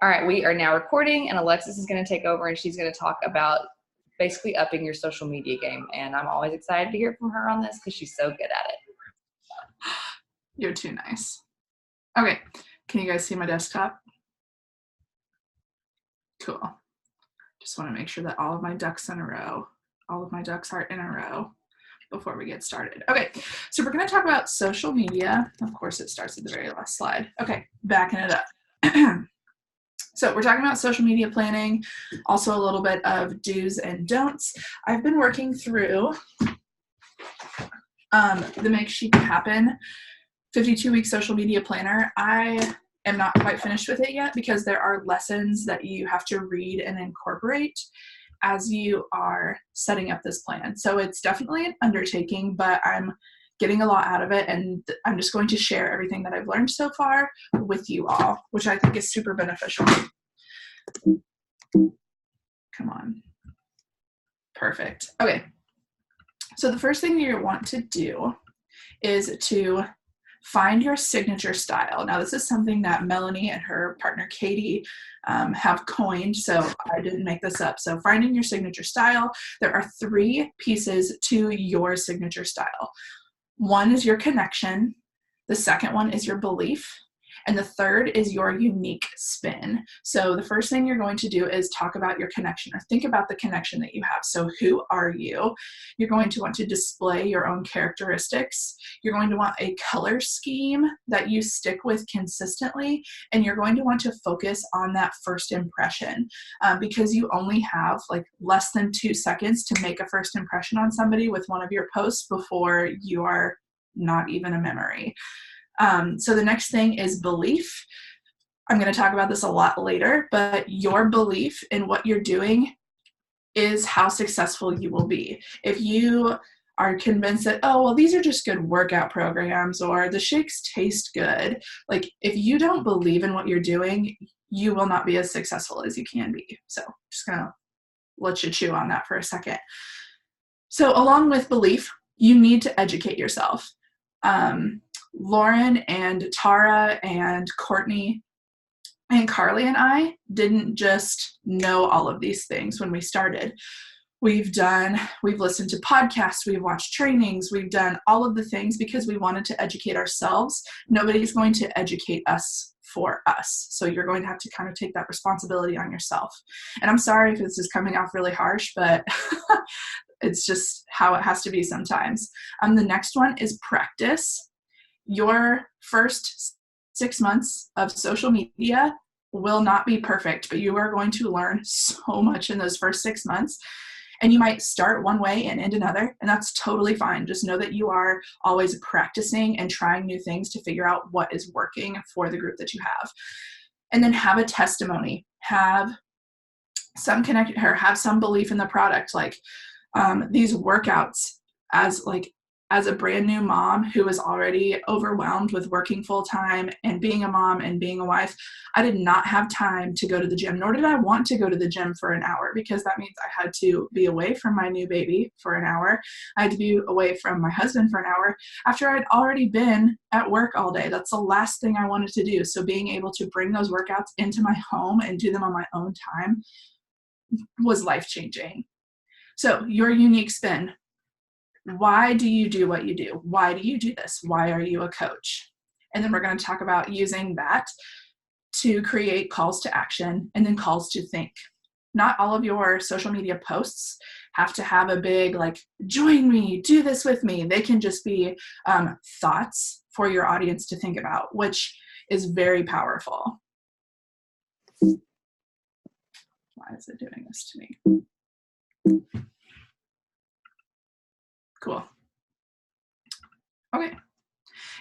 All right, we are now recording, and Alexis is going to take over, and she's going to talk about basically upping your social media game. And I'm always excited to hear from her on this because she's so good at it. You're too nice. Okay, can you guys see my desktop? Cool. Just want to make sure that all of my ducks are in a row before we get started. Okay, so we're going to talk about social media. Of course, it starts at the very last slide. Okay, backing it up. So we're talking about social media planning, also a little bit of do's and don'ts. I've been working through the Make Sheep Happen 52-week social media planner. I am not quite finished with it yet because there are lessons that you have to read and incorporate as you are setting up this plan. So it's definitely an undertaking, but I'm getting a lot out of it, and I'm just going to share everything that I've learned so far with you all, which I think is super beneficial. Come on. Perfect. Okay. So the first thing you want to do is to find your signature style. Now, this is something that Melanie and her partner Katie have coined, so I didn't make this up. So finding your signature style, there are 3 pieces to your signature style. One is your connection, the second one is your belief, and the third is your unique spin. So the first thing you're going to do is talk about your connection, or think about the connection that you have. So who are you? You're going to want to display your own characteristics. You're going to want a color scheme that you stick with consistently, and you're going to want to focus on that first impression because you only have like less than 2 seconds to make a first impression on somebody with one of your posts before you are not even a memory. So the next thing is belief. I'm going to talk about this a lot later, but your belief in what you're doing is how successful you will be. If you are convinced that, oh, well, these are just good workout programs, or the shakes taste good, like if you don't believe in what you're doing, you will not be as successful as you can be. So just going to let you chew on that for a second. So along with belief, you need to educate yourself. Lauren and Tara and Courtney and Carly and I didn't just know all of these things when we started. We've listened to podcasts, we've watched trainings, we've done all of the things because we wanted to educate ourselves. Nobody's going to educate us for us. So you're going to have to kind of take that responsibility on yourself. And I'm sorry if this is coming off really harsh, but it's just how it has to be sometimes. The next one is practice. Your first 6 months of social media will not be perfect, but you are going to learn so much in those first 6 months. And you might start one way and end another, and that's totally fine. Just know that you are always practicing and trying new things to figure out what is working for the group that you have. And then have a testimony, have some connection, or have some belief in the product. Like these workouts, as a brand new mom who was already overwhelmed with working full time and being a mom and being a wife, I did not have time to go to the gym, nor did I want to go to the gym for an hour, because that means I had to be away from my new baby for an hour. I had to be away from my husband for an hour after I'd already been at work all day. That's the last thing I wanted to do. So being able to bring those workouts into my home and do them on my own time was life-changing. So your unique spin. Why do you do what you do? Why do you do this? Why are you a coach? And then we're going to talk about using that to create calls to action and then calls to think. Not all of your social media posts have to have a big, like, join me, do this with me. They can just be thoughts for your audience to think about, which is very powerful. Why is it doing this to me? Cool. Okay.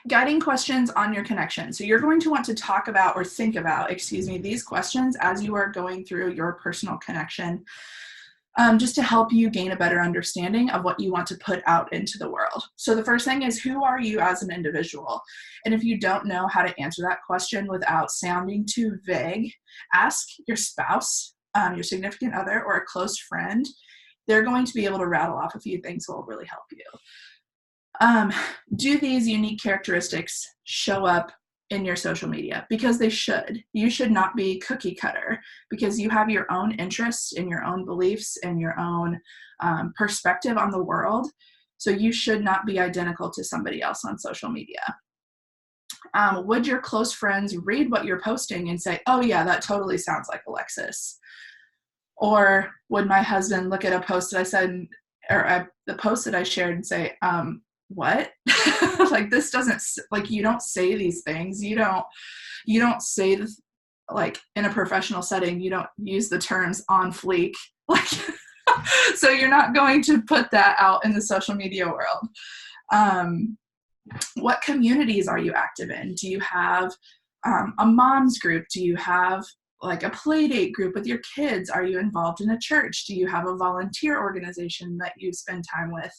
Guiding questions on your connection. So you're going to want to talk about, or think about, these questions as you are going through your personal connection, just to help you gain a better understanding of what you want to put out into the world. So the first thing is, who are you as an individual? And if you don't know how to answer that question without sounding too vague, ask your spouse, your significant other, or a close friend. They're going to be able to rattle off a few things that will really help you. Do these unique characteristics show up in your social media, because they should. You should not be cookie cutter, because you have your own interests and your own beliefs and your own perspective on the world. So you should not be identical to somebody else on social media. Would your close friends read what you're posting and say, oh yeah, that totally sounds like Alexis? Or would my husband look at a post that I said, or the post that I shared, and say, what? Like, this doesn't, like, you don't say these things. You don't say this, like, in a professional setting, you don't use the terms on fleek. Like, so you're not going to put that out in the social media world. What communities are you active in? Do you have a mom's group? Do you have like a play date group with your kids? Are you involved in a church? Do you have a volunteer organization that you spend time with?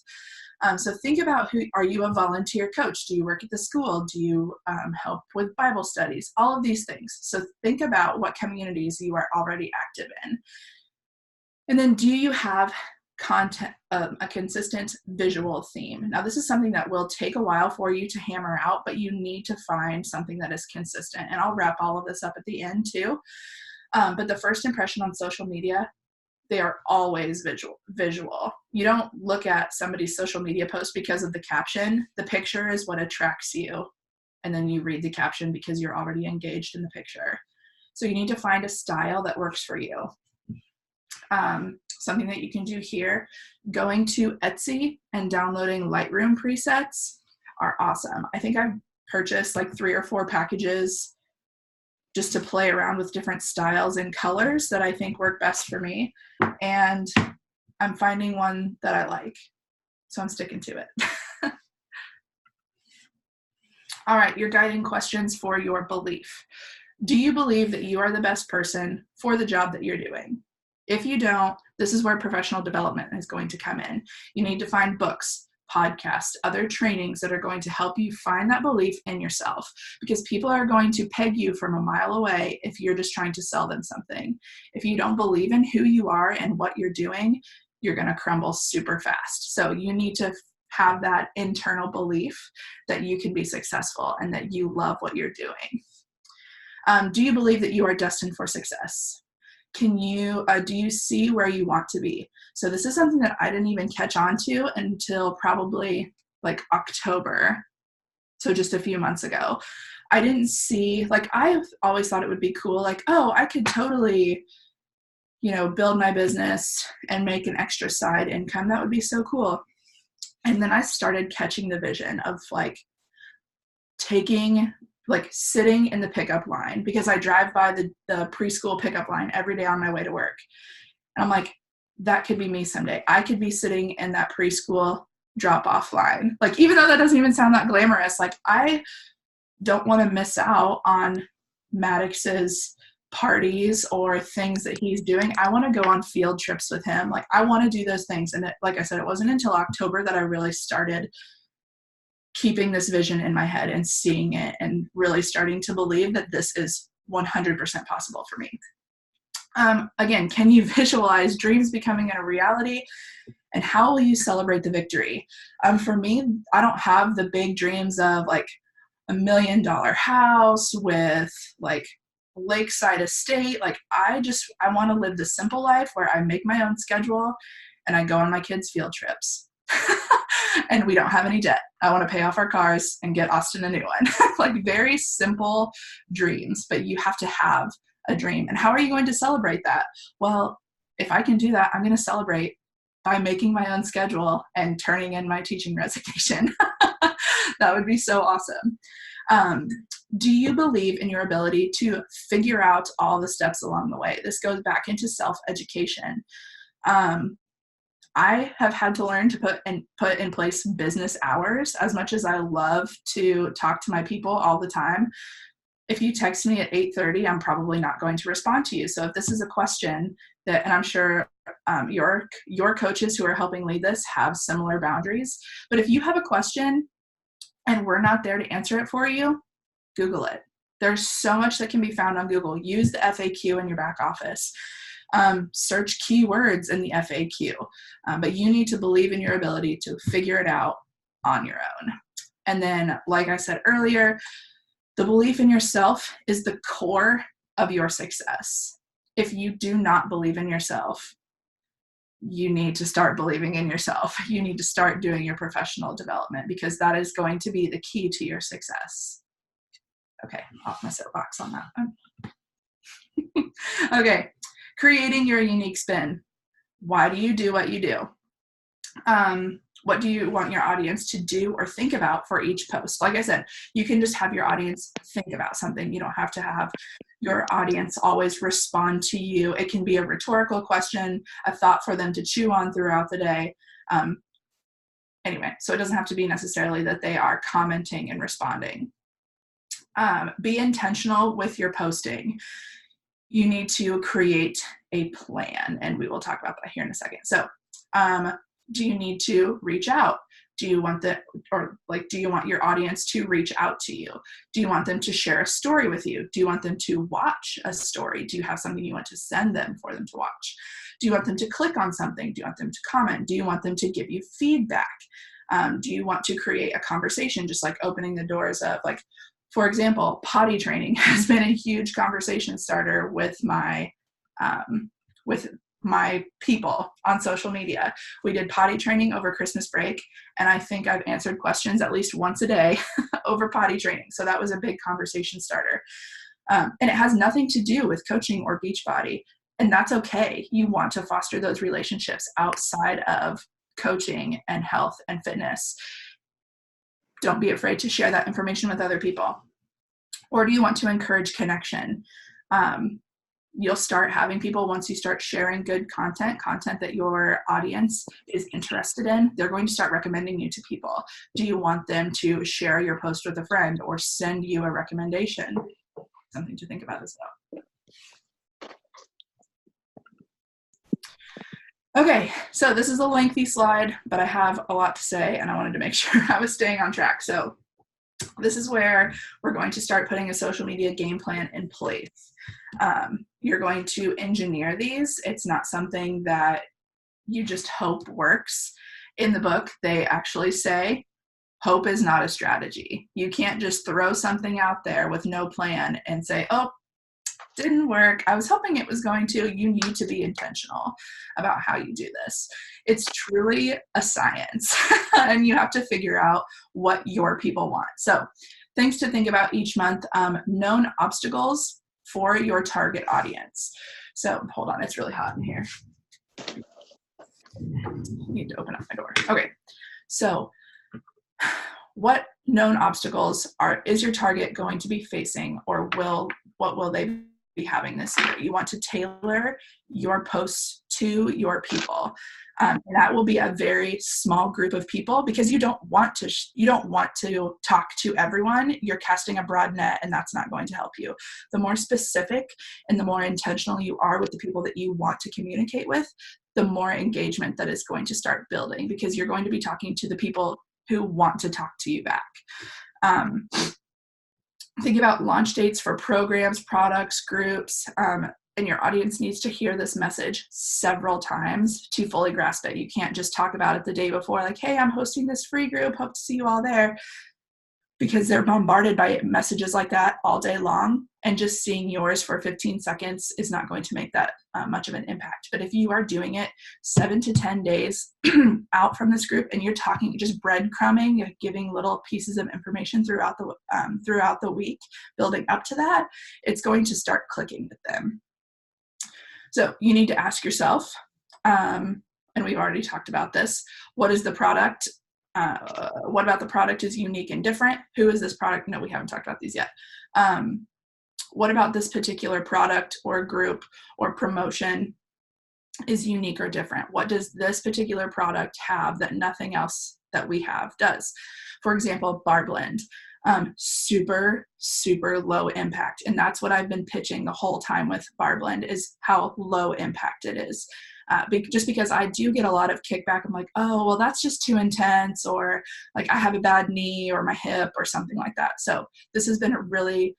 So think about are you a volunteer coach? Do you work at the school? Do you help with Bible studies? All of these things. So think about what communities you are already active in. And then, do you have content, a consistent visual theme? Now, this is something that will take a while for you to hammer out, but you need to find something that is consistent. And I'll wrap all of this up at the end too. But the first impression on social media, they are always visual. You don't look at somebody's social media post because of the caption. The picture is what attracts you. And then you read the caption because you're already engaged in the picture. So you need to find a style that works for you. Something that you can do here, going to Etsy and downloading Lightroom presets are awesome. I think I've purchased like 3 or 4 packages just to play around with different styles and colors that I think work best for me. And I'm finding one that I like. So I'm sticking to it. All right, your guiding questions for your belief. Do you believe that you are the best person for the job that you're doing? If you don't, this is where professional development is going to come in. You need to find books, podcasts, other trainings that are going to help you find that belief in yourself, because people are going to peg you from a mile away if you're just trying to sell them something. If you don't believe in who you are and what you're doing, you're going to crumble super fast. So you need to have that internal belief that you can be successful and that you love what you're doing. Do you believe that you are destined for success? Do you see where you want to be? So this is something that I didn't even catch on to until probably like October. So just a few months ago. I didn't see, like, I've always thought it would be cool. Like, oh, I could totally, build my business and make an extra side income. That would be so cool. And then I started catching the vision of sitting in the pickup line, because I drive by the preschool pickup line every day on my way to work. And I'm like, that could be me someday. I could be sitting in that preschool drop-off line. Like, even though that doesn't even sound that glamorous, like, I don't want to miss out on Maddox's parties or things that he's doing. I want to go on field trips with him. Like, I want to do those things. And like I said, it wasn't until October that I really started keeping this vision in my head and seeing it and really starting to believe that this is 100% possible for me. Again, can you visualize dreams becoming a reality? And how will you celebrate the victory? For me, I don't have the big dreams of like $1 million house with like lakeside estate. Like, I want to live the simple life where I make my own schedule and I go on my kids' field trips. And we don't have any debt. I want to pay off our cars and get Austin a new one. Like, very simple dreams, but you have to have a dream. And how are you going to celebrate that? Well, if I can do that, I'm going to celebrate by making my own schedule and turning in my teaching resignation. That would be so awesome. Do you believe in your ability to figure out all the steps along the way? This goes back into self-education. I have had to learn to put in place business hours. As much as I love to talk to my people all the time, if you text me at 8:30, I'm probably not going to respond to you. So if this is a question that, and I'm sure your coaches who are helping lead this have similar boundaries, but if you have a question and we're not there to answer it for you, Google it. There's so much that can be found on Google. Use the FAQ in your back office. Search keywords in the FAQ, but you need to believe in your ability to figure it out on your own. And then, like I said earlier, The belief in yourself is the core of your success. If you do not believe in yourself, you need to start believing in yourself. You need to start doing your professional development, because that is going to be the key to your success. Okay, off my soapbox on that one. Okay, creating your unique spin. Why do you do what you do? What do you want your audience to do or think about for each post? Like I said, you can just have your audience think about something. You don't have to have your audience always respond to you. It can be a rhetorical question, a thought for them to chew on throughout the day. Anyway, so it doesn't have to be necessarily that they are commenting and responding. Be intentional with your posting. You need to create a plan, and we will talk about that here in a second. So, do you need to reach out? Do you want do you want your audience to reach out to you? Do you want them to share a story with you? Do you want them to watch a story? Do you have something you want to send them for them to watch? Do you want them to click on something? Do you want them to comment? Do you want them to give you feedback? Do you want to create a conversation, just like opening the doors of, like, for example, potty training has been a huge conversation starter with my people on social media. We did potty training over Christmas break, and I think I've answered questions at least once a day over potty training. So that was a big conversation starter. And it has nothing to do with coaching or Beachbody, and that's okay. You want to foster those relationships outside of coaching and health and fitness. Don't be afraid to share that information with other people. Or do you want to encourage connection? You'll start having people, once you start sharing good content that your audience is interested in, they're going to start recommending you to people. Do you want them to share your post with a friend or send you a recommendation? Something to think about as well. Okay, so this is a lengthy slide, but I have a lot to say, and I wanted to make sure I was staying on track. So this is where we're going to start putting a social media game plan in place. You're going to engineer these. It's not something that you just hope works. In the book, they actually say, hope is not a strategy. You can't just throw something out there with no plan and say, oh, didn't work. I was hoping it was going to. You need to be intentional about how you do this. It's truly a science, and you have to figure out what your people want. So things to think about each month: known obstacles for your target audience. So hold on, it's really hot in here. I need to open up my door. Okay, so what known obstacles is your target going to be facing, or what will they be having this year? You want to tailor your posts to your people. And that will be a very small group of people, because you don't want to talk to everyone. You're casting a broad net, and that's not going to help you. The more specific and the more intentional you are with the people that you want to communicate with, the more engagement that is going to start building, because you're going to be talking to the people who want to talk to you back. Think about launch dates for programs, products, groups, and your audience needs to hear this message several times to fully grasp it. You can't just talk about it the day before, like, hey, I'm hosting this free group, hope to see you all there, because they're bombarded by messages like that all day long, and just seeing yours for 15 seconds is not going to make that much of an impact. But if you are doing it 7 to 10 days out from this group, and you're talking, just breadcrumbing, giving little pieces of information throughout the week, building up to that, it's going to start clicking with them. So you need to ask yourself, and we've already talked about this, what is the product? What about the product is unique and different? Who is this product? No, we haven't talked about these yet. What about this particular product or group or promotion is unique or different? What does this particular product have that nothing else that we have does? For example, Bar Blend. Super, super low impact. And that's what I've been pitching the whole time with Bar Blend, is how low impact it is. Just because I do get a lot of kickback. I'm like, oh, well, that's just too intense, or like I have a bad knee or my hip or something like that. So this has been a really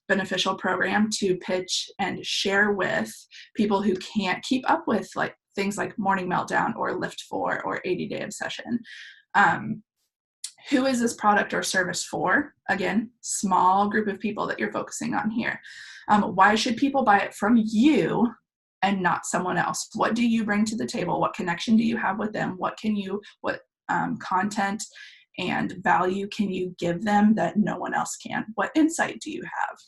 beneficial program to pitch and share with people who can't keep up with like things like Morning Meltdown or Lift 4 or 80 Day Obsession. Who is this product or service for? Again, small group of people that you're focusing on here. Why should people buy it from you and not someone else? What do you bring to the table? What connection do you have with them? What content and value can you give them that no one else can? What insight do you have?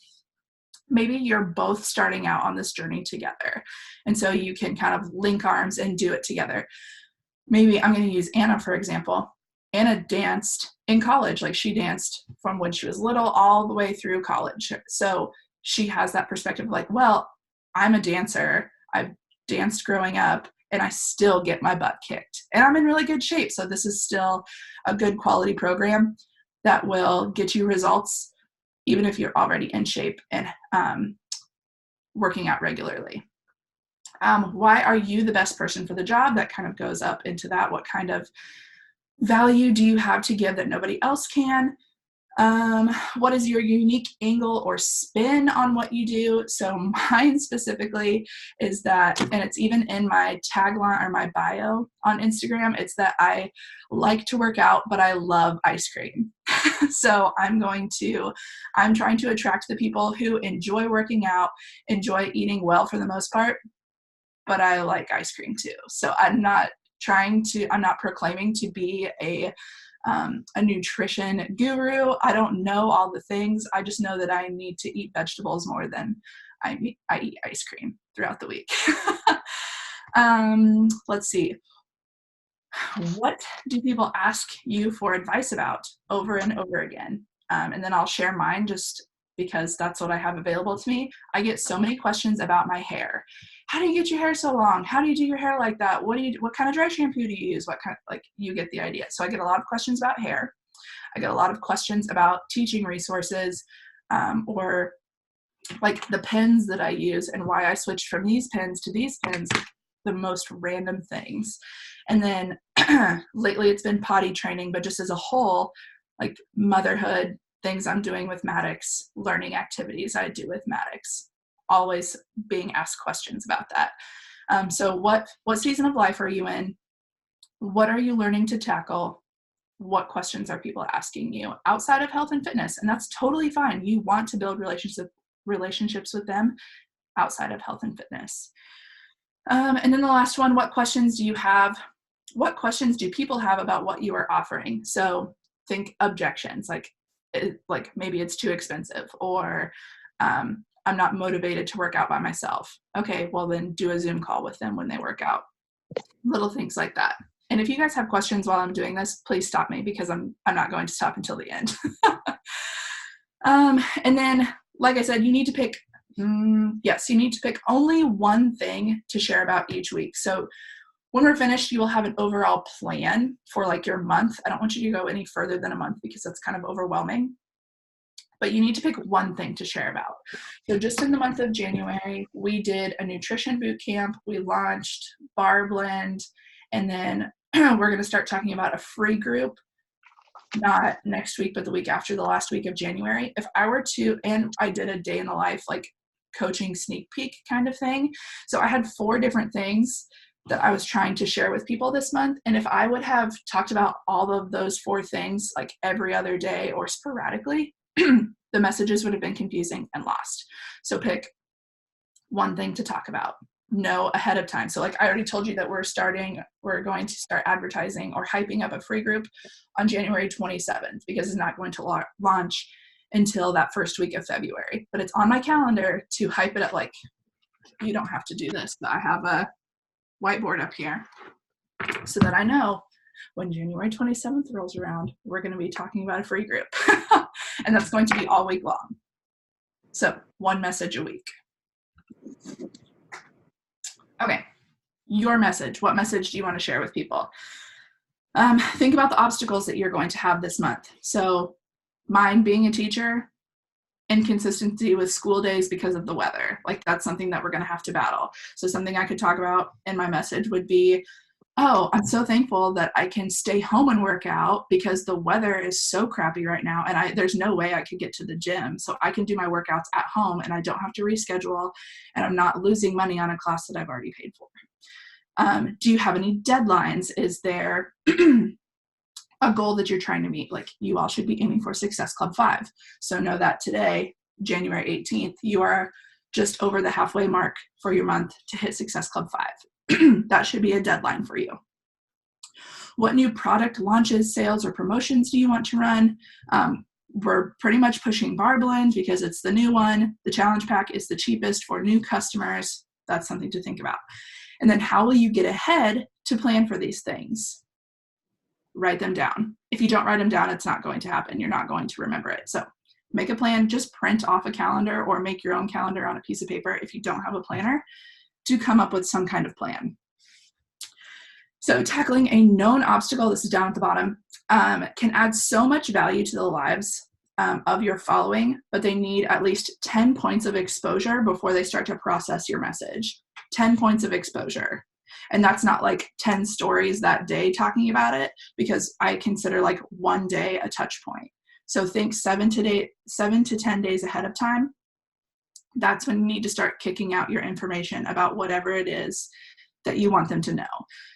Maybe you're both starting out on this journey together, and so you can kind of link arms and do it together. Maybe I'm going to use Anna, for example. Anna danced in college. Like, she danced from when she was little all the way through college. So she has that perspective like, well, I'm a dancer. I've danced growing up and I still get my butt kicked and I'm in really good shape. So this is still a good quality program that will get you results even if you're already in shape and working out regularly. Why are you the best person for the job? That kind of goes up into that. What kind of value do you have to give that nobody else can? What is your unique angle or spin on what you do? So mine specifically is that, and it's even in my tagline or my bio on Instagram, it's that I like to work out, but I love ice cream. So I'm trying to attract the people who enjoy working out, enjoy eating well for the most part, but I like ice cream too. So I'm not proclaiming to be a nutrition guru. I don't know all the things. I just know that I need to eat vegetables more than I eat ice cream throughout the week. Let's see. What do people ask you for advice about over and over again? And then I'll share mine just because that's what I have available to me. I get so many questions about my hair. How do you get your hair so long? How do you do your hair like that? What kind of dry shampoo do you use? You get the idea. So I get a lot of questions about hair. I get a lot of questions about teaching resources, or like the pens that I use and why I switched from these pens to these pens, the most random things. And then lately it's been potty training, but just as a whole, like motherhood, things I'm doing with Maddox, learning activities I do with Maddox, always being asked questions about that. So what season of life are you in? What are you learning to tackle? What questions are people asking you outside of health and fitness? And that's totally fine. You want to build relationships with them outside of health and fitness. And then the last one, what questions do you have? What questions do people have about what you are offering? So think objections, like maybe it's too expensive, or I'm not motivated to work out by myself. Okay, well then do a Zoom call with them when they work out. Little things like that. And if you guys have questions while I'm doing this, please stop me because I'm not going to stop until the end. And then, like I said, you need to pick only one thing to share about each week. So when we're finished, you will have an overall plan for like your month. I don't want you to go any further than a month because that's kind of overwhelming. But you need to pick one thing to share about. So just in the month of January, we did a nutrition boot camp. We launched Bar Blend, and then we're going to start talking about a free group, not next week, but the week after, the last week of January. If I were to, and I did a day in the life, like coaching sneak peek kind of thing. So I had 4 different things that I was trying to share with people this month. And if I would have talked about all of those 4 things like every other day or sporadically, the messages would have been confusing and lost. So pick one thing to talk about. Know ahead of time. So like I already told you that we're going to start advertising or hyping up a free group on January 27th because it's not going to launch until that first week of February. But it's on my calendar to hype it up. Like, you don't have to do this, but I have a whiteboard up here so that I know when January 27th rolls around, we're going to be talking about a free group. And that's going to be all week long. So 1 message a week. Okay, your message. What message do you want to share with people? Think about the obstacles that you're going to have this month. So mine being a teacher, inconsistency with school days because of the weather. Like that's something that we're going to have to battle. So something I could talk about in my message would be, oh, I'm so thankful that I can stay home and work out because the weather is so crappy right now and there's no way I could get to the gym. So I can do my workouts at home and I don't have to reschedule and I'm not losing money on a class that I've already paid for. Do you have any deadlines? Is there a goal that you're trying to meet. Like, you all should be aiming for Success Club 5. So know that today, January 18th, you are just over the halfway mark for your month to hit Success Club 5. That should be a deadline for you. What new product launches, sales, or promotions do you want to run? We're pretty much pushing Bar Blend because it's the new one. The challenge pack is the cheapest for new customers. That's something to think about. And then how will you get ahead to plan for these things? Write them down. If you don't write them down, it's not going to happen. You're not going to remember it. So make a plan, just print off a calendar or make your own calendar on a piece of paper if you don't have a planner, to come up with some kind of plan. So tackling a known obstacle, this is down at the bottom, can add so much value to the lives of your following, but they need at least 10 points of exposure before they start to process your message. 10 points of exposure. And that's not like 10 stories that day talking about it, because I consider like one day a touch point. So think 7 to 10 days ahead of time. That's when you need to start kicking out your information about whatever it is that you want them to know.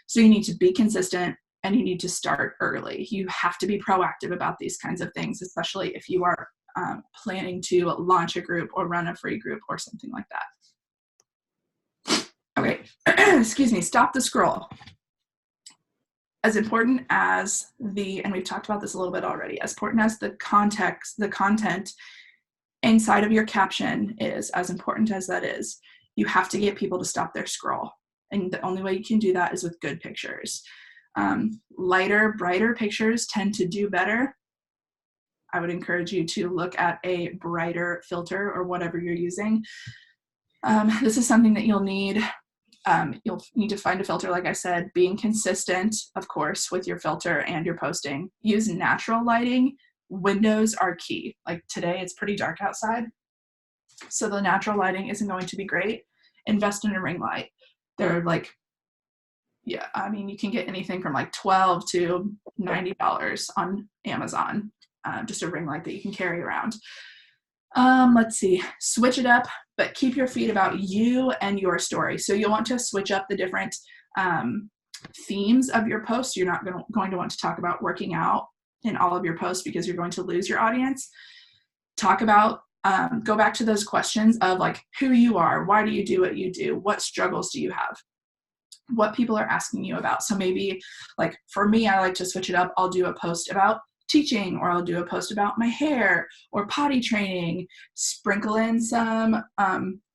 So you need to be consistent and you need to start early. You have to be proactive about these kinds of things, especially if you are planning to launch a group or run a free group or something like that. Okay, excuse me, stop the scroll. As important as and we've talked about this a little bit already, as important as the context, the content inside of your caption is, as important as that is, you have to get people to stop their scroll. And the only way you can do that is with good pictures. Lighter, brighter pictures tend to do better. I would encourage you to look at a brighter filter or whatever you're using. This is something that you'll need. You'll need to find a filter, like I said, being consistent, of course, with your filter and your posting. Use natural lighting. Windows are key. Like today, it's pretty dark outside, so the natural lighting isn't going to be great. Invest in a ring light. They're like, yeah, I mean, you can get anything from like $12 to $90 on Amazon, just a ring light that you can carry around. Let's see, switch it up, but keep your feed about you and your story. So you'll want to switch up the different themes of your posts. You're not going to want to talk about working out in all of your posts because you're going to lose your audience. Talk about, go back to those questions of like who you are, why do you do what you do, what struggles do you have, what people are asking you about. So maybe like for me, I like to switch it up. I'll do a post about teaching, or I'll do a post about my hair or potty training, sprinkle in some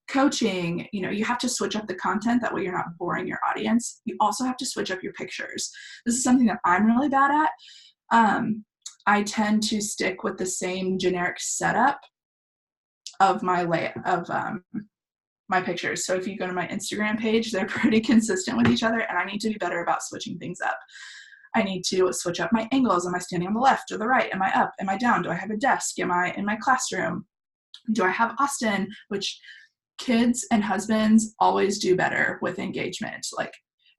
coaching. You know, you have to switch up the content, that way you're not boring your audience. You also have to switch up your pictures. This is something that I'm really bad at. I tend to stick with the same generic setup of my my pictures. So if you go to my Instagram page, they're pretty consistent with each other, and I need to be better about switching things up. I need to switch up my angles. Am I standing on the left or the right? Am I up? Am I down? Do I have a desk? Am I in my classroom? Do I have Austen? Which kids and husbands always do better with engagement. Like,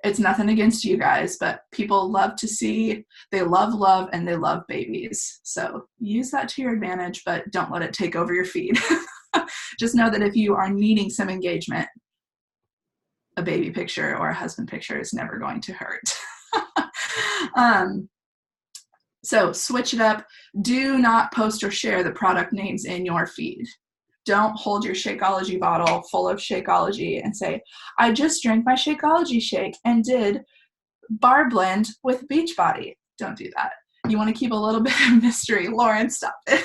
it's nothing against you guys, but people love to see, they love love, and they love babies. So use that to your advantage, but don't let it take over your feed. Just know that if you are needing some engagement, a baby picture or a husband picture is never going to hurt. So switch it up. Do not post or share the product names in your feed. Don't hold your Shakeology bottle full of Shakeology and say, I just drank my Shakeology shake and did Bar Blend with Beachbody. Don't do that. You want to keep a little bit of mystery. Lauren, stop it.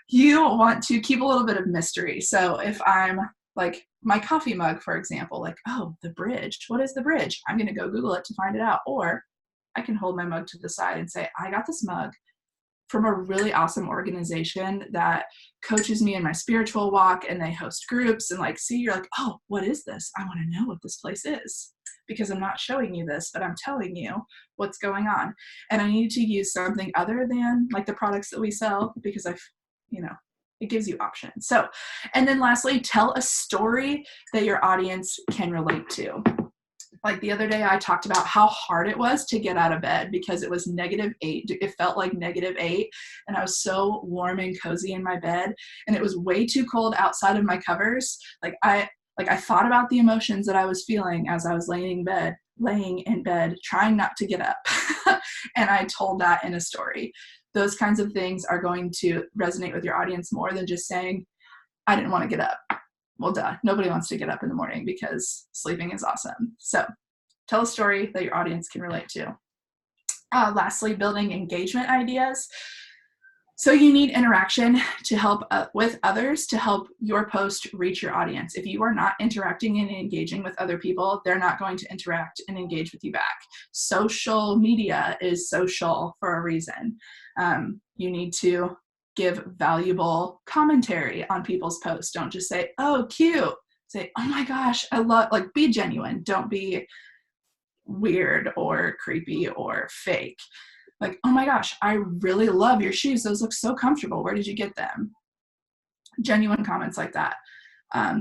You want to keep a little bit of mystery. So if I'm like my coffee mug, for example, like, oh, the bridge. What is the bridge? I'm going to go Google it to find it out. Or I can hold my mug to the side and say, I got this mug from a really awesome organization that coaches me in my spiritual walk, and they host groups, and like, see, you're like, oh, what is this? I want to know what this place is, because I'm not showing you this, but I'm telling you what's going on. And I need to use something other than like the products that we sell, because it gives you options. So, and then lastly, tell a story that your audience can relate to. Like the other day, I talked about how hard it was to get out of bed because it was -8. It felt like -8, and I was so warm and cozy in my bed, and it was way too cold outside of my covers. I thought about the emotions that I was feeling as I was laying in bed. laying in bed, trying not to get up. And I told that in a story. Those kinds of things are going to resonate with your audience more than just saying, I didn't want to get up. Well, duh. Nobody wants to get up in the morning because sleeping is awesome. So tell a story that your audience can relate to. Lastly, building engagement ideas. So you need interaction to help with others to help your post reach your audience. If you are not interacting and engaging with other people, they're not going to interact and engage with you back. Social media is social for a reason. You need to give valuable commentary on people's posts. Don't just say, oh, cute. Say, oh my gosh, I love, like, be genuine. Don't be weird or creepy or fake. Like, oh my gosh, I really love your shoes. Those look so comfortable. Where did you get them? Genuine comments like that.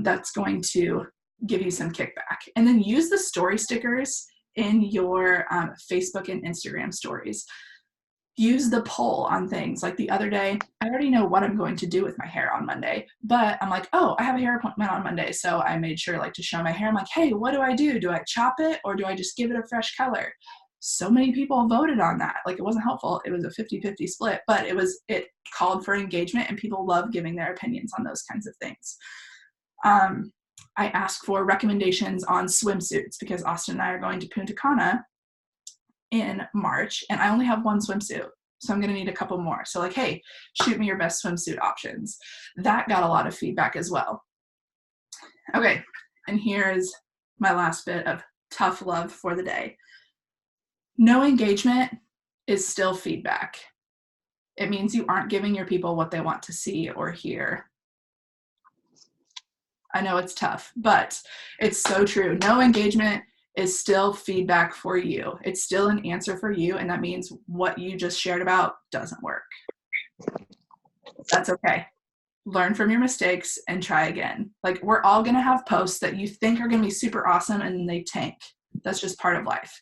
That's going to give you some kickback. And then use the story stickers in your Facebook and Instagram stories. Use the poll on things. Like the other day, I already know what I'm going to do with my hair on Monday, but I'm like, oh, I have a hair appointment on Monday. So I made sure like to show my hair. I'm like, hey, what do I do? Do I chop it or do I just give it a fresh color? So many people voted on that. Like, it wasn't helpful. It was a 50-50 split, but it called for engagement, and people love giving their opinions on those kinds of things. I asked for recommendations on swimsuits because Austin and I are going to Punta Cana in March, and I only have one swimsuit, so I'm going to need a couple more. So like, hey, shoot me your best swimsuit options. That got a lot of feedback as well. Okay, and here's my last bit of tough love for the day. No engagement is still feedback. It means you aren't giving your people what they want to see or hear. I know it's tough, but it's so true. No engagement is still feedback for you. It's still an answer for you, and that means what you just shared about doesn't work. That's okay. Learn from your mistakes and try again. Like, we're all going to have posts that you think are going to be super awesome and they tank. That's just part of life.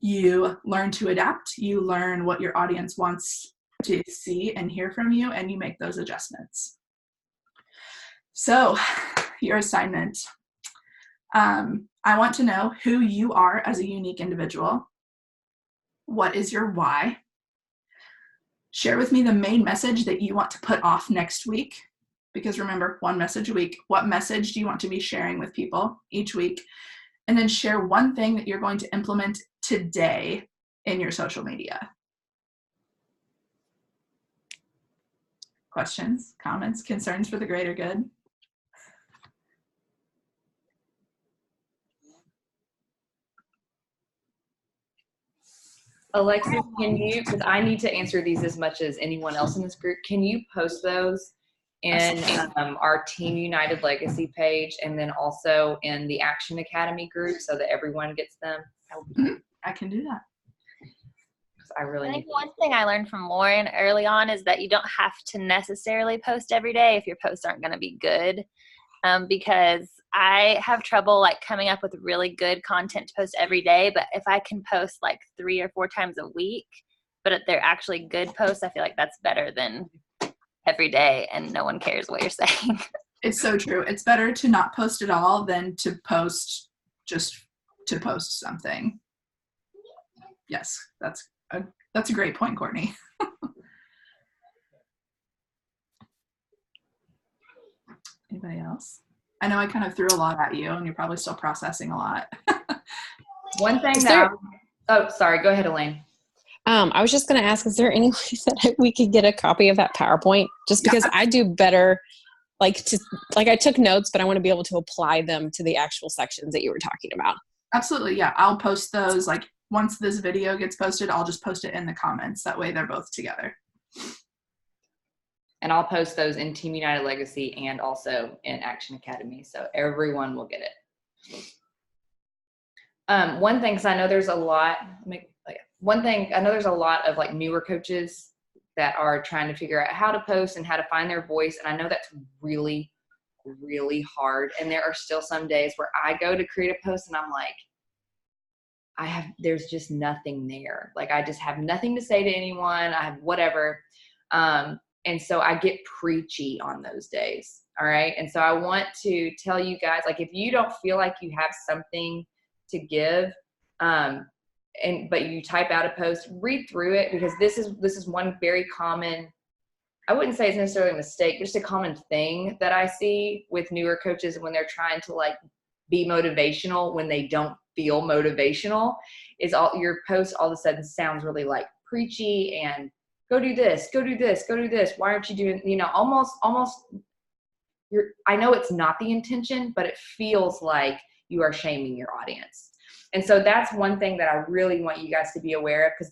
You learn to adapt. You learn what your audience wants to see and hear from you, and you make those adjustments. So, your assignment. I want to know who you are as a unique individual. What is your why? Share with me the main message that you want to put off next week. Because remember, one message a week. What message do you want to be sharing with people each week? And then share one thing that you're going to implement today in your social media. Questions, comments, concerns for the greater good? Alexis, can you, because I need to answer these as much as anyone else in this group, can you post those in our Team United Legacy page and then also in the Action Academy group so that everyone gets them? I can do that. I really think one thing I learned from Lauren early on is that you don't have to necessarily post every day if your posts aren't going to be good. Because I have trouble like coming up with really good content to post every day. But if I can post like 3 or 4 times a week, but if they're actually good posts, I feel like that's better than every day and no one cares what you're saying. It's so true. It's better to not post at all than to post just to post something. Yes, that's a great point, Courtney. Anybody else? I know I kind of threw a lot at you and you're probably still processing a lot. One thing oh, sorry, go ahead, Elaine. I was just going to ask, is there any way that we could get a copy of that PowerPoint? Just because I do better, I took notes, but I want to be able to apply them to the actual sections that you were talking about. Absolutely, yeah. I'll post those, like, once this video gets posted, I'll just post it in the comments. That way they're both together. And I'll post those in Team United Legacy and also in Action Academy, so everyone will get it. One thing, because I know there's a lot, I know there's a lot of like newer coaches that are trying to figure out how to post and how to find their voice, and I know that's really, really hard. And there are still some days where I go to create a post and I'm like, there's just nothing there. Like, I just have nothing to say to anyone. I have whatever. And so I get preachy on those days. All right. And so I want to tell you guys, like, if you don't feel like you have something to give. But you type out a post, read through it, because this is one very common, I wouldn't say it's necessarily a mistake, just a common thing that I see with newer coaches when they're trying to like be motivational when they don't feel motivational, is all your post all of a sudden sounds really like preachy and go do this, go do this, go do this. Why aren't you doing, almost I know it's not the intention, but it feels like you are shaming your audience. And so that's one thing that I really want you guys to be aware of, because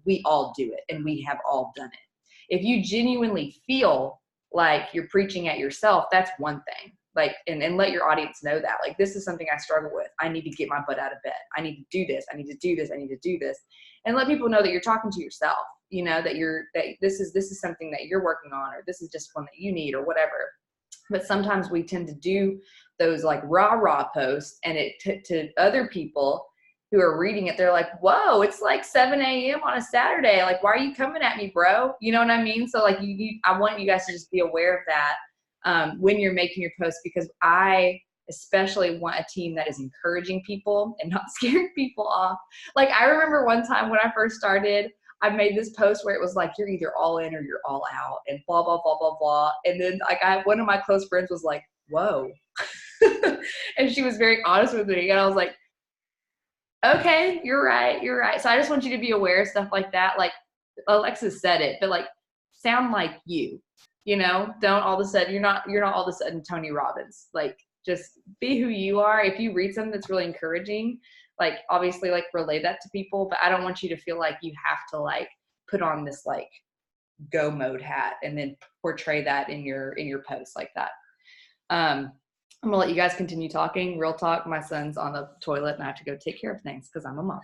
we all do it, and we have all done it. If you genuinely feel like you're preaching at yourself, that's one thing. Like, and let your audience know that, like, this is something I struggle with. I need to get my butt out of bed. I need to do this. I need to do this. I need to do this. And let people know that you're talking to yourself, that this is something that you're working on, or this is just one that you need, or whatever. But sometimes we tend to do those like rah posts, and to other people who are reading it, they're like, whoa, it's like 7 a.m. on a Saturday. Like, why are you coming at me, bro? You know what I mean? So like, I want you guys to just be aware of that when you're making your posts, because I especially want a team that is encouraging people and not scaring people off. Like, I remember one time when I first started, I made this post where it was like, you're either all in or you're all out, and blah, blah, blah, blah, blah. And then like one of my close friends was like, whoa. And she was very honest with me. And I was like, okay, you're right. So I just want you to be aware of stuff like that. Like Alexis said it, but like, sound like you, don't all of a sudden, you're not all of a sudden Tony Robbins. Like, just be who you are. If you read something that's really encouraging, like, obviously, like, relay that to people, but I don't want you to feel like you have to like put on this like go mode hat and then portray that in your posts like that. I'm gonna let you guys continue talking. Real talk, my son's on the toilet and I have to go take care of things because I'm a mom.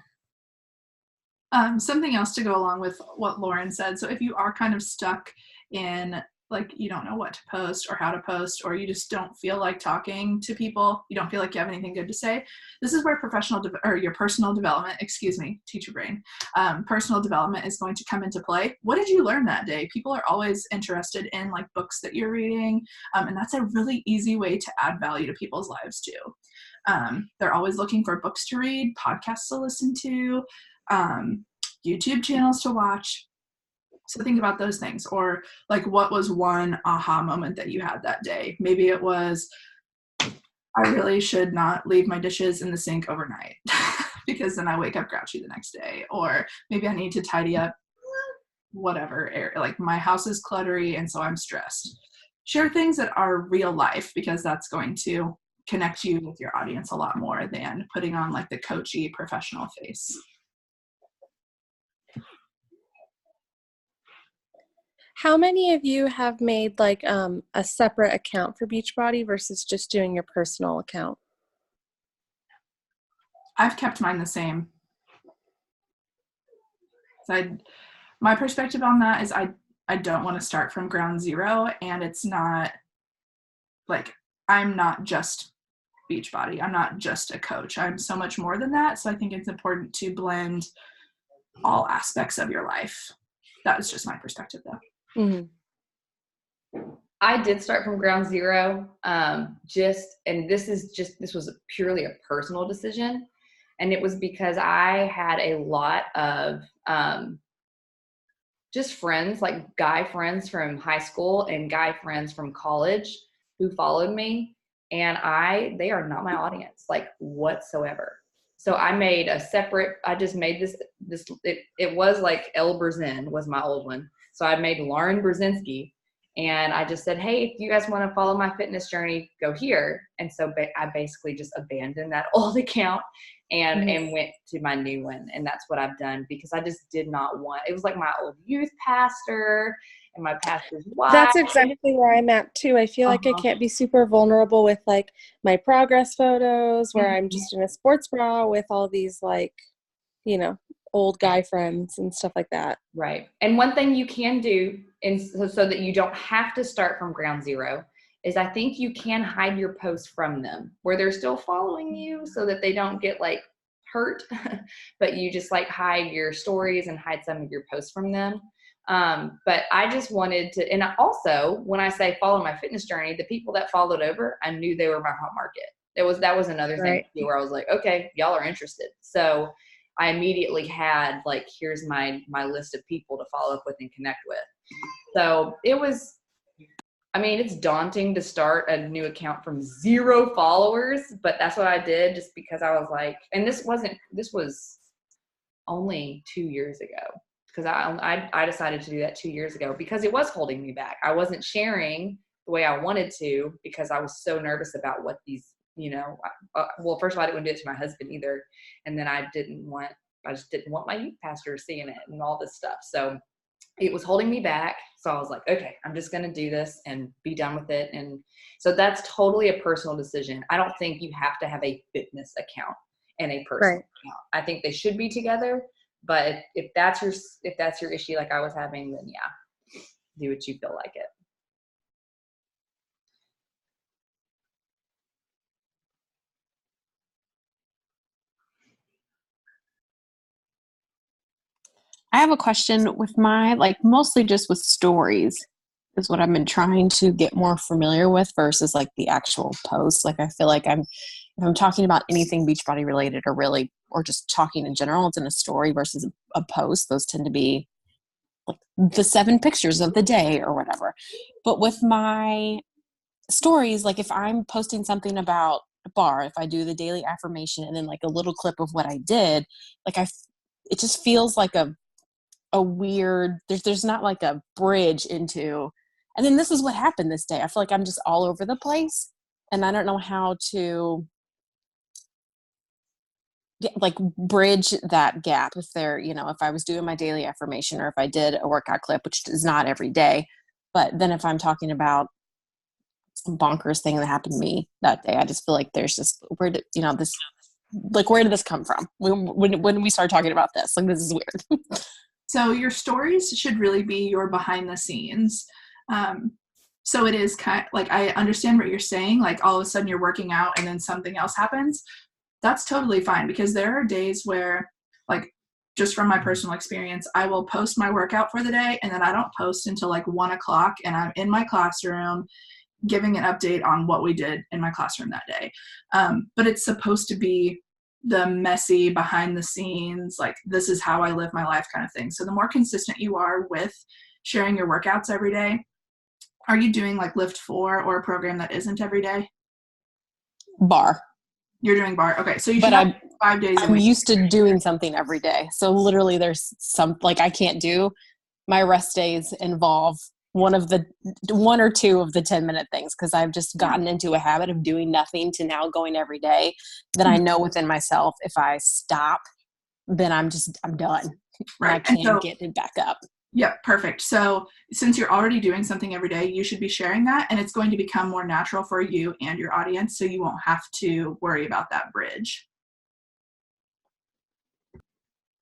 Something else to go along with what Lauren said. So if you are kind of stuck in, like, you don't know what to post or how to post, or you just don't feel like talking to people, you don't feel like you have anything good to say, this is where your personal development, teacher brain, personal development is going to come into play. What did you learn that day? People are always interested in like books that you're reading, and that's a really easy way to add value to people's lives too. They're always looking for books to read, podcasts to listen to, YouTube channels to watch. So think about those things. Or like, what was one aha moment that you had that day? Maybe it was, I really should not leave my dishes in the sink overnight because then I wake up grouchy the next day. Or maybe I need to tidy up whatever area, like my house is cluttery and so I'm stressed. Share things that are real life, because that's going to connect you with your audience a lot more than putting on like the coachy professional face. How many of you have made like a separate account for Beachbody versus just doing your personal account? I've kept mine the same. So my perspective on that is I don't want to start from ground zero, and it's not like, I'm not just Beachbody. I'm not just a coach. I'm so much more than that. So I think it's important to blend all aspects of your life. That was just my perspective though. Mm-hmm. I did start from ground zero. This was purely a personal decision. And it was because I had a lot of just friends, like guy friends from high school and guy friends from college who followed me. And they are not my audience, like, whatsoever. So I made I just made this, it was like Elle Berzin was my old one. So I made Lauren Brzezinski, and I just said, hey, if you guys want to follow my fitness journey, go here. And so I basically just abandoned that old account and went to my new one. And that's what I've done, because I just did not want, it was like my old youth pastor and my pastor's wife. That's exactly where I'm at too. I feel like I can't be super vulnerable with like my progress photos where I'm just in a sports bra with all these like, old guy friends and stuff like that. Right. And one thing you can do, so that you don't have to start from ground zero, is I think you can hide your posts from them where they're still following you so that they don't get like hurt, but you just like hide your stories and hide some of your posts from them. But I just wanted to, and also when I say follow my fitness journey, the people that followed over, I knew they were my hot market. That was another thing Right. too, where I was like, okay, y'all are interested. So I immediately had like, here's my list of people to follow up with and connect with. So it was, I mean, it's daunting to start a new account from 0 followers, but that's what I did just because I was like, and this was only 2 years ago, because I decided to do that 2 years ago because it was holding me back. I wasn't sharing the way I wanted to because I was so nervous about what these, well, first of all, I didn't want to do it to my husband either. And then I just didn't want my youth pastor seeing it and all this stuff. So it was holding me back. So I was like, okay, I'm just going to do this and be done with it. And so that's totally a personal decision. I don't think you have to have a fitness account and a personal account. I think they should be together, but if that's your issue, like I was having, then yeah, do what you feel like it. I have a question with my, like, mostly just with stories is what I've been trying to get more familiar with versus like the actual posts. Like, I feel like if I'm talking about anything Beachbody related or just talking in general, it's in a story versus a post. Those tend to be like the 7 pictures of the day or whatever. But with my stories, like if I'm posting something about a bar, if I do the daily affirmation and then like a little clip of what I did, like it just feels like a weird, there's not like a bridge into, and then this is what happened this day. I feel like I'm just all over the place and I don't know how to like bridge that gap if if I was doing my daily affirmation or if I did a workout clip, which is not every day. But then if I'm talking about some bonkers thing that happened to me that day, I just feel like there's just, where did this come from? When we start talking about this, like, this is weird. So your stories should really be your behind the scenes. So it is kind of like, I understand what you're saying. Like all of a sudden you're working out and then something else happens. That's totally fine, because there are days where, like, just from my personal experience, I will post my workout for the day and then I don't post until like 1 o'clock and I'm in my classroom giving an update on what we did in my classroom that day. But it's supposed to be the messy behind the scenes, like, this is how I live my life kind of thing. So the more consistent you are with sharing your workouts every day. Are you doing like Lift 4 or a program that isn't every day? Bar. You're doing bar. Okay. So you should have 5 days a week. I'm used to doing something every day. So literally there's I can't do, my rest days involve one or two of the 10-minute things, because I've just gotten into a habit of doing nothing to now going every day, that I know within myself, if I stop, then I'm done. Right. I can't get it back up. Yeah, perfect. So since you're already doing something every day, you should be sharing that, and it's going to become more natural for you and your audience, so you won't have to worry about that bridge.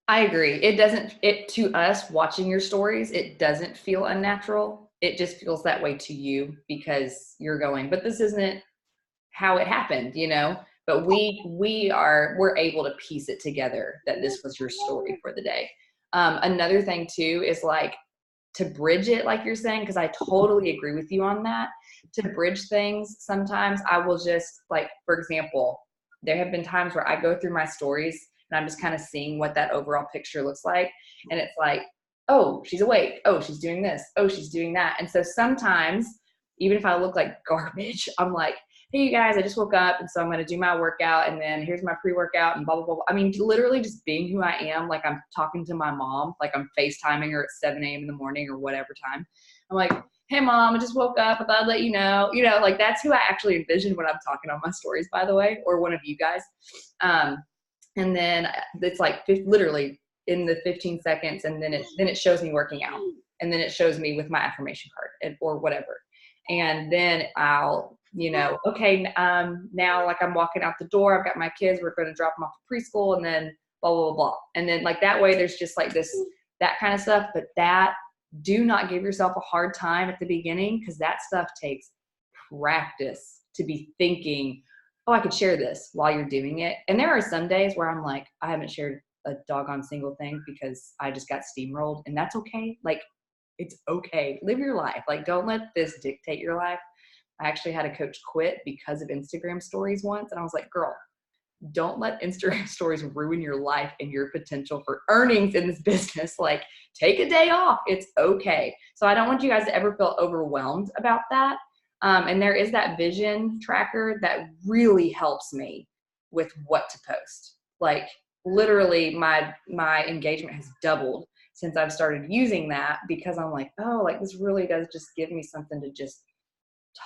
I agree. To us watching your stories, it doesn't feel unnatural. It just feels that way to you because you're going, but this isn't how it happened, but we're able to piece it together that this was your story for the day. Another thing too is like to bridge it, like you're saying, because I totally agree with you on that. To bridge things, sometimes I will just, like, for example, there have been times where I go through my stories and I'm just kind of seeing what that overall picture looks like. And it's like, oh, she's awake. Oh, she's doing this. Oh, she's doing that. And so sometimes, even if I look like garbage, I'm like, hey, you guys, I just woke up, and so I'm going to do my workout, and then here's my pre-workout, and blah, blah, blah. I mean, literally just being who I am, like I'm talking to my mom, like I'm FaceTiming her at 7 a.m. in the morning or whatever time. I'm like, hey, Mom, I just woke up. I thought I'd let you know. Like, that's who I actually envision when I'm talking on my stories, by the way, or one of you guys. And then it's like literally in the 15 seconds, and then it shows me working out, and then it shows me with my affirmation card or whatever. And then I'll, okay, now, like, I'm walking out the door, I've got my kids, we're going to drop them off to preschool, and then blah, blah, blah, blah. And then, like, that way there's just like that kind of stuff. But do not give yourself a hard time at the beginning, because that stuff takes practice to be thinking, oh, I could share this while you're doing it. And there are some days where I'm like, I haven't shared a doggone single thing because I just got steamrolled, and that's okay. Like, it's okay. Live your life. Like, don't let this dictate your life. I actually had a coach quit because of Instagram stories once. And I was like, girl, don't let Instagram stories ruin your life and your potential for earnings in this business. Like, take a day off. It's okay. So I don't want you guys to ever feel overwhelmed about that. And there is that vision tracker that really helps me with what to post. Like, literally my engagement has doubled since I've started using that, because I'm like, oh, like this really does just give me something to just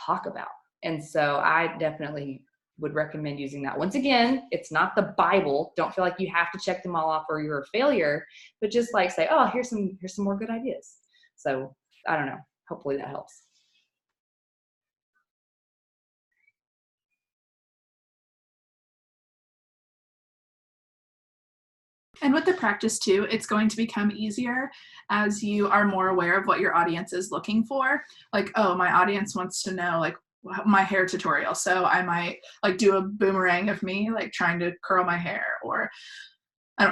talk about. And so I definitely would recommend using that. Once again, it's not the Bible. Don't feel like you have to check them all off or you're a failure, but just like say, oh, here's some more good ideas. So I don't know. Hopefully that helps. And with the practice too, it's going to become easier as you are more aware of what your audience is looking for. Like, oh, my audience wants to know like my hair tutorial. So I might like do a boomerang of me like trying to curl my hair, or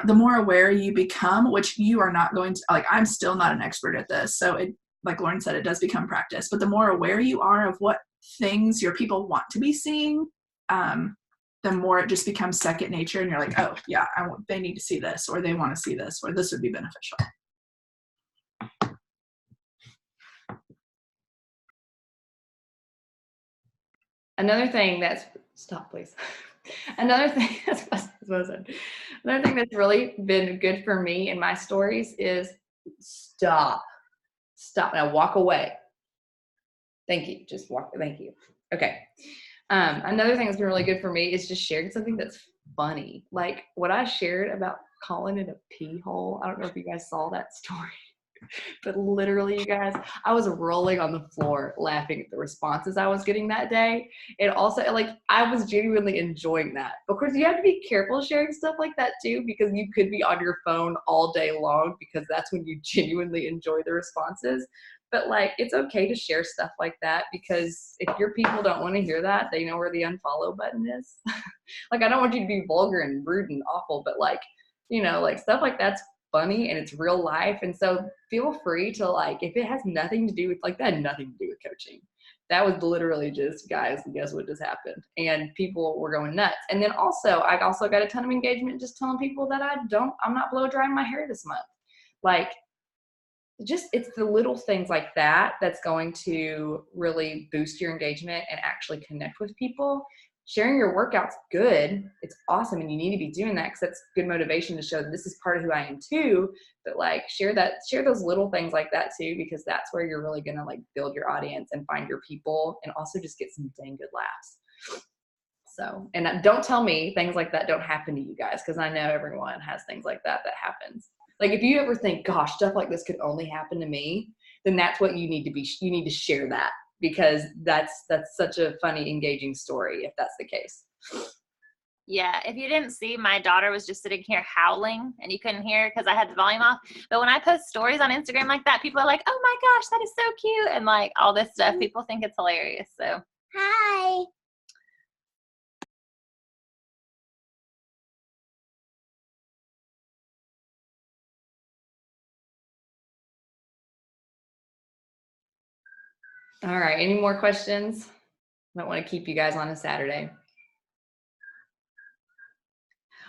the more aware you become, which you are not going to, like, I'm still not an expert at this. So it, like Lauren said, it does become practice, but the more aware you are of what things your people want to be seeing, the more it just becomes second nature, and you're like, oh yeah, they need to see this, or they want to see this, or this would be beneficial. Another thing that's, stop please. Another thing that's really been good for me in my stories is stop. Now walk away. Thank you. Just walk. Thank you. Okay. Another thing that's been really good for me is just sharing something that's funny. Like what I shared about calling it a pee hole. I don't know if you guys saw that story, but literally, you guys, I was rolling on the floor laughing at the responses I was getting that day. And also, like, I was genuinely enjoying that. Of course, you have to be careful sharing stuff like that too, because you could be on your phone all day long, because that's when you genuinely enjoy the responses. But like, it's okay to share stuff like that, because if your people don't want to hear that, they know where the unfollow button is. Like, I don't want you to be vulgar and rude and awful, but like, you know, like stuff like that's funny and it's real life. And so feel free to, like, if it has nothing to do with, like, that had nothing to do with coaching. That was literally just, guys, guess what just happened? And people were going nuts. And then also, I also got a ton of engagement just telling people that I'm not blow drying my hair this month. Like, just, it's the little things like that that's going to really boost your engagement and actually connect with people. Sharing your workout's good. It's awesome. And you need to be doing that, because that's good motivation to show that this is part of who I am too. But like, share those little things like that too, because that's where you're really going to like build your audience and find your people, and also just get some dang good laughs. So, and don't tell me things like that don't happen to you guys, because I know everyone has things like that happens. Like, if you ever think, gosh, stuff like this could only happen to me, then that's what you need to share that, because that's such a funny, engaging story if that's the case. Yeah, if you didn't see, my daughter was just sitting here howling, and you couldn't hear because I had the volume off. But when I post stories on Instagram like that, people are like, oh my gosh, that is so cute, and like all this stuff. People think it's hilarious. So hi. All right, any more questions? I don't want to keep you guys on a Saturday.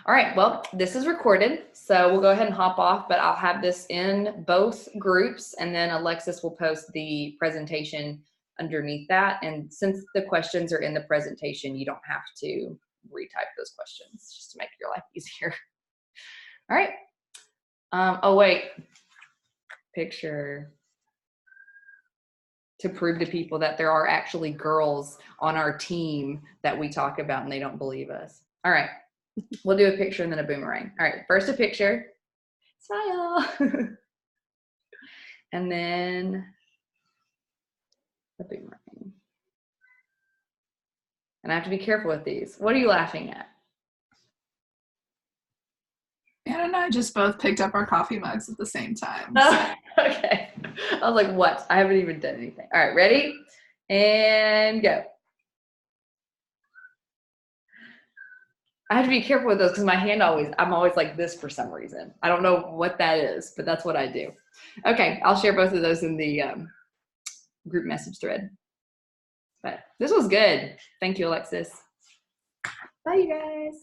All right, well, this is recorded, so we'll go ahead and hop off, but I'll have this in both groups, and then Alexis will post the presentation underneath that. And since the questions are in the presentation, you don't have to retype those questions, just to make your life easier. All right. Oh, wait. Picture. To prove to people that there are actually girls on our team that we talk about and they don't believe us. All right. We'll do a picture and then a boomerang. All right. First a picture. Smile. And then a boomerang. And I have to be careful with these. What are you laughing at? Anna and I just both picked up our coffee mugs at the same time. Oh, okay. I was like, what? I haven't even done anything. All right, ready? And go. I have to be careful with those because my hand I'm always like this for some reason. I don't know what that is, but that's what I do. Okay, I'll share both of those in the group message thread. But this was good. Thank you, Alexis. Bye, you guys.